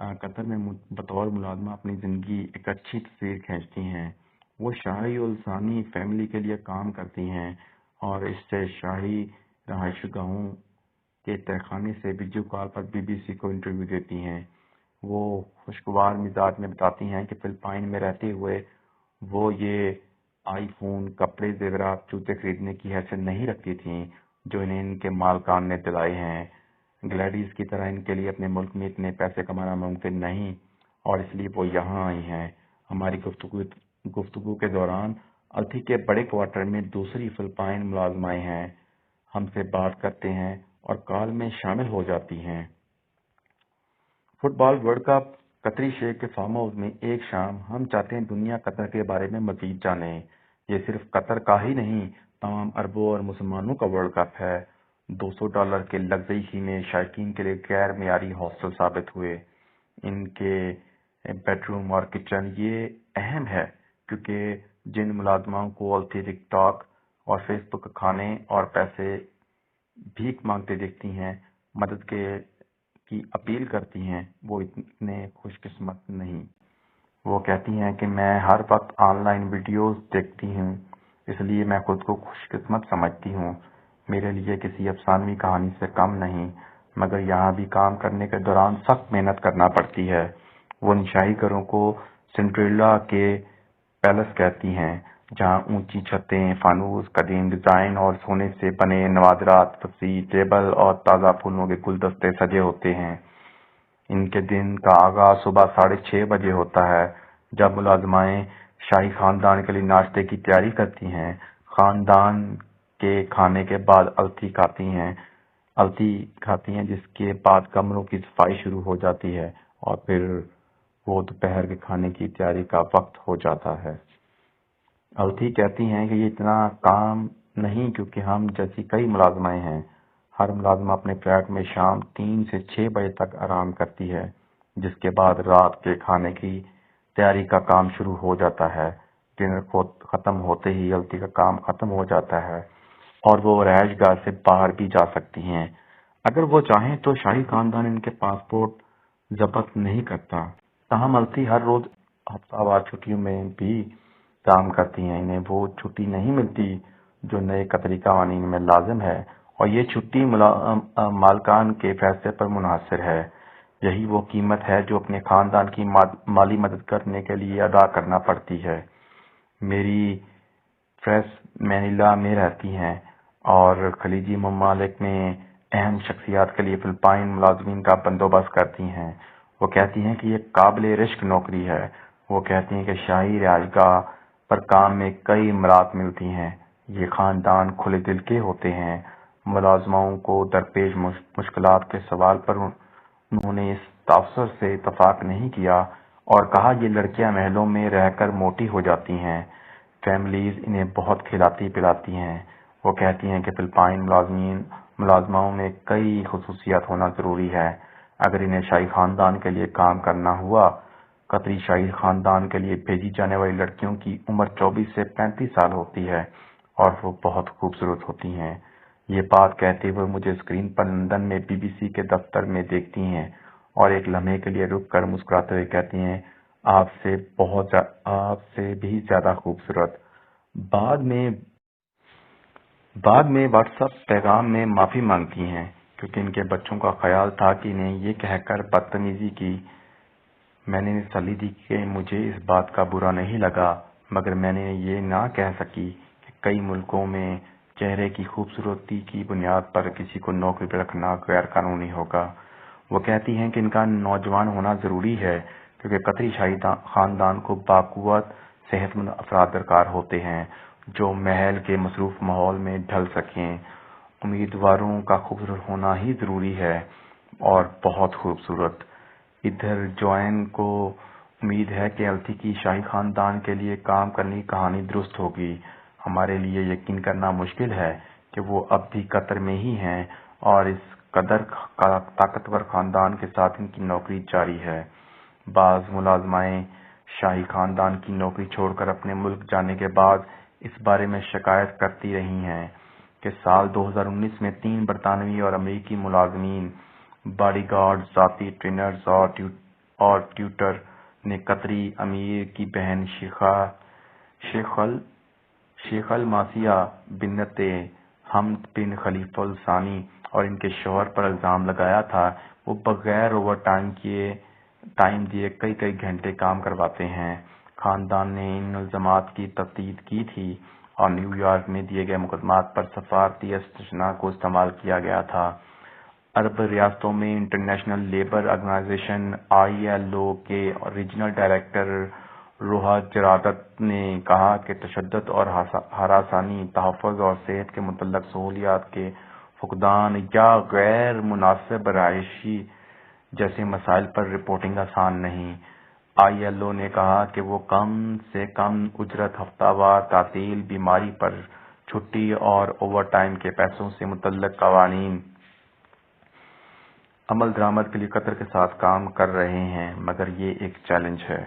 قطر میں بطور ملازمہ اپنی زندگی ایک اچھی تصویر کھینچتی ہیں۔ وہ شاہی اور لسانی فیملی کے لیے کام کرتی ہیں اور اس سے شاہی رہائش گاہوں کے تہخانے سے ویڈیو کال پر BBC کو انٹرویو دیتی ہیں۔ وہ خوشگوار مزاج میں بتاتی ہیں کہ فلپائن میں رہتے ہوئے وہ یہ آئی فون، کپڑے، زیورات، جوتے خریدنے کی حیثیت نہیں رکھتی تھیں جو انہیں ان کے مالکان نے دلائے ہیں۔ گلیڈیز کی طرح ان کے لیے اپنے ملک میں اتنے پیسے کمانا ممکن نہیں اور اس لیے وہ یہاں آئی ہیں۔ ہماری گفتگو کے دوران التھی کے بڑے کوارٹر میں دوسری فلپائن ملازمائیں ہیں، ہم سے بات کرتے ہیں اور کال میں شامل ہو جاتی ہیں۔ فٹ بال ورلڈ کپ قطری شیخ کے فارم ہاؤس میں ایک شام ہم چاہتے ہیں دنیا قطر کے بارے میں مزید جانیں۔ یہ صرف قطر کا ہی نہیں، تمام عربوں اور مسلمانوں کا ورلڈ کپ ہے۔ $200 کے لگژری خیمے شائقین کے لیے غیر معیاری ہاسٹل ثابت ہوئے۔ ان کے بیڈ روم اور کچن یہ اہم ہے کیونکہ جن ملازماؤں کو التھی ٹک ٹاک اور فیس بک کھانے اور پیسے بھیک مانگتے دیکھتی ہیں، مدد کی اپیل کرتی ہیں، وہ اتنے خوش قسمت نہیں۔ وہ کہتی ہیں کہ میں ہر وقت آن لائن ویڈیوز دیکھتی ہوں، اس لیے میں خود کو خوش قسمت سمجھتی ہوں۔ میرے لیے کسی افسانوی کہانی سے کم نہیں، مگر یہاں بھی کام کرنے کے دوران سخت محنت کرنا پڑتی ہے۔ وہ ان شاہی گھروں کو سنڈریلا کے پیلس کہتی ہیں، جہاں اونچی چھتیں، فانوس، قدیم ڈیزائن اور سونے سے بنے نوادرات، وسیع ٹیبل اور تازہ پھولوں کے گلدستے سجے ہوتے ہیں۔ ان کے دن کا آغاز صبح 6:30 بجے ہوتا ہے، جب ملازمائیں شاہی خاندان کے لیے ناشتے کی تیاری کرتی ہیں۔ خاندان کے کھانے کے بعد التھی کھاتی ہیں، جس کے بعد کمروں کی صفائی شروع ہو جاتی ہے اور پھر وہ دوپہر کے کھانے کی تیاری کا وقت ہو جاتا ہے۔ التھی کہتی ہیں کہ یہ اتنا کام نہیں کیونکہ ہم جیسی کئی ملازمائیں ہیں۔ ہر ملازمہ اپنے فلیٹ میں شام 3 سے 6 بجے تک آرام کرتی ہے، جس کے بعد رات کے کھانے کی تیاری کا کام شروع ہو جاتا ہے۔ ڈنر ختم ہوتے ہی التھی کا کام ختم ہو جاتا ہے اور وہ رہائش گاہ سے باہر بھی جا سکتی ہیں۔ اگر وہ چاہیں تو شاہی خاندان ان کے پاسپورٹ ضبط نہیں کرتا۔ تاہم التھی ہر روز ہفتہ وار چھٹیوں میں بھی کام کرتی ہیں۔ انہیں وہ چھٹی نہیں ملتی جو نئے قطری قوانین میں لازم ہے اور یہ چھٹی مالکان کے فیصلے پر منحصر ہے۔ یہی وہ قیمت ہے جو اپنے خاندان کی مالی مدد کرنے کے لیے ادا کرنا پڑتی ہے۔ میری فریس مینیلا میں رہتی ہیں اور خلیجی ممالک میں اہم شخصیات کے لیے فلپائن ملازمین کا بندوبست کرتی ہیں۔ وہ کہتی ہیں کہ یہ قابل رشک نوکری ہے۔ وہ کہتی ہیں کہ شاہی رہائش گاہ پر کام میں کئی امرات ملتی ہیں۔ یہ خاندان کھلے دل کے ہوتے ہیں۔ ملازماؤں کو درپیش مشکلات کے سوال پر انہوں نے اس تاثر سے اتفاق نہیں کیا اور کہا یہ لڑکیاں محلوں میں رہ کر موٹی ہو جاتی ہیں، فیملیز انہیں بہت کھلاتی پلاتی ہیں۔ وہ کہتی ہیں کہ فلپائن ملازماؤں میں کئی خصوصیات ہونا ضروری ہے۔ اگر انہیں شاہی خاندان کے لیے کام کرنا ہوا، قطری شاہی خاندان کے لیے بھیجی جانے والی لڑکیوں کی عمر 24 سے 35 سال ہوتی ہے اور وہ بہت خوبصورت ہوتی ہیں۔ یہ بات کہتے ہوئے مجھے اسکرین پر لندن میں BBC کے دفتر میں دیکھتی ہیں اور ایک لمحے کے لیے رک کر مسکراتے ہوئے کہتی ہیں، آپ سے بھی زیادہ خوبصورت۔ بعد میں واٹس ایپ پیغام میں معافی مانگتی ہیں کیونکہ ان کے بچوں کا خیال تھا کہ انہیں یہ کہہ کر بدتمیزی کی۔ میں نے تسلی دی کہ مجھے اس بات کا برا نہیں لگا، مگر میں نے یہ نہ کہہ سکی کہ کئی ملکوں میں چہرے کی خوبصورتی کی بنیاد پر کسی کو نوکری پر رکھنا غیر قانونی ہوگا۔ وہ کہتی ہیں کہ ان کا نوجوان ہونا ضروری ہے کیونکہ قطری شاہی خاندان کو باقوت صحت مند افراد درکار ہوتے ہیں جو محل کے مصروف ماحول میں ڈھل سکیں۔ امیدواروں کا خوبصورت ہونا ہی ضروری ہے اور بہت خوبصورت۔ ادھر جوائن کو امید ہے کہ التھی کی شاہی خاندان کے لیے کام کرنے کی کہانی درست ہوگی۔ ہمارے لیے یقین کرنا مشکل ہے کہ وہ اب بھی قطر میں ہی ہیں اور اس قدر طاقتور خاندان کے ساتھ ان کی نوکری جاری ہے۔ بعض ملازمائیں شاہی خاندان کی نوکری چھوڑ کر اپنے ملک جانے کے بعد اس بارے میں شکایت کرتی رہی ہیں کہ سال 2019 میں 3 برطانوی اور امریکی ملازمین، باڈی گارڈز، ذاتی ٹرینرز اور ٹویٹر نے قطری امیر کی بہن شیخ الماسیہ بنت حمد بن خلیفہ الثانی اور ان کے شوہر پر الزام لگایا تھا وہ بغیر اوور ٹائم دیے کئی گھنٹے کام کرواتے ہیں۔ خاندان نے ان الزامات کی تردید کی تھی اور نیو یارک میں دیے گئے مقدمات پر سفارتی استثناء کو استعمال کیا گیا تھا۔ عرب ریاستوں میں انٹرنیشنل لیبر آرگنائزیشن ILO کے ریجنل ڈائریکٹر روحا جرادت نے کہا کہ تشدد اور ہراسانی، تحفظ اور صحت کے متعلق سہولیات کے فقدان یا غیر مناسب رہائشی جیسے مسائل پر رپورٹنگ آسان نہیں۔ ILO نے کہا کہ وہ کم سے کم اجرت، ہفتہ وار تعطیل، بیماری پر چھٹی اور اوور ٹائم کے پیسوں سے متعلق قوانین عمل درآمد کے لیے قطر کے ساتھ کام کر رہے ہیں، مگر یہ ایک چیلنج ہے۔